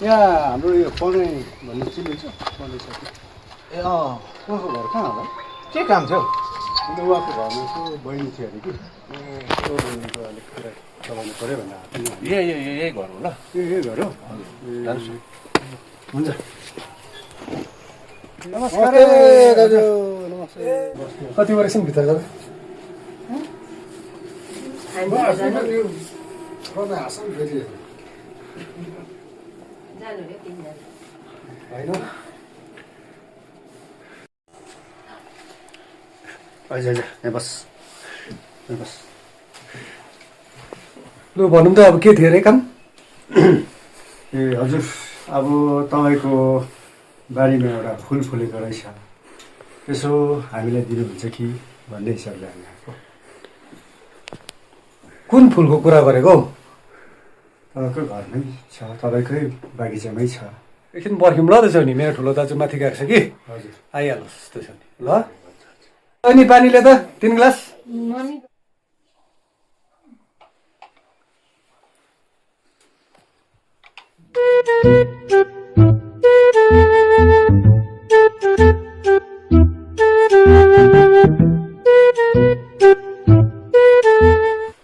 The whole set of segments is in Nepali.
यहाँ हाम्रो यो पढ्ने भन्ने चिन्नु छ पढ्ने साथी ए उहाँको घर कहाँ होला के काम थियो अन्त उहाँको घरमा यसो बहिनी थियो अरे कि त्यो बहिनीको अलिक कुरा चलाउनु पऱ्यो भनेर यही घर हो ल यही घर हो हुन्छ नमस्कार दाजु नमस्ते कति वर्ष भित्र जाँदा होइन यहाँ बस लु भनौँ त अब के थियो अरे काम ए हजुर अब तपाईँको बारीमा एउटा फुल फुलेको रहेछ यसो हामीलाई दिनुहुन्छ कि भन्ने हिसाबले हामी आएको कुन फुलको कुरा गरेको हौ तपाईँको घरमै छ तपाईँकै बगैँचामै छ एकछिन पर्ख्यौँ ल त्यसो नि मेरो ठुलो दाजु माथि गएको छ कि हजुर आइहाल्नुहोस् त्यसो नि ल अनि पानीले त 3 ग्लास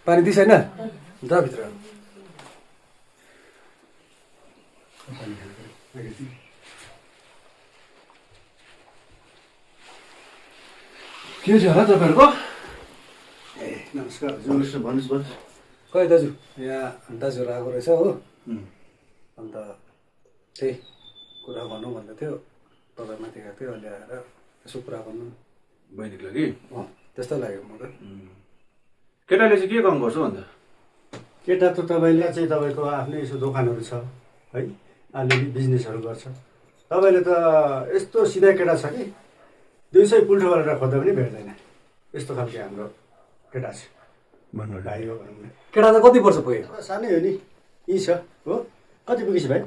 पानी दिइस होइन जा भित्र के थियो होला तपाईँहरूको ए नमस्कार हजुर भन्नुहोस् खै दाजु यहाँ दाजुहरू आएको रहेछ हो अन्त त्यही कुरा भनौँ भन्दै थियो तपाईँ माथि गएको थियो अहिले आएर यसो कुरा गर्नु बहिनीको लागि त्यस्तो लाग्यो म त केटाले चाहिँ के काम गर्छ भन्दा केटा त तपाईँले चाहिँ तपाईँको आफ्नै यसो दोकानहरू छ है अलिअलि बिजनेसहरू गर्छ तपाईँले त यस्तो सिधा केटा छ कि 200 पुल्ठो गरेर खोज्दा पनि भेट्दैन यस्तो खालको हाम्रो केटा छ भन्नु भाइ हो भनौँ न केटा त कति वर्ष पुग्यो सानै हो नि यहीँ छ हो कति पुगेछ भाइ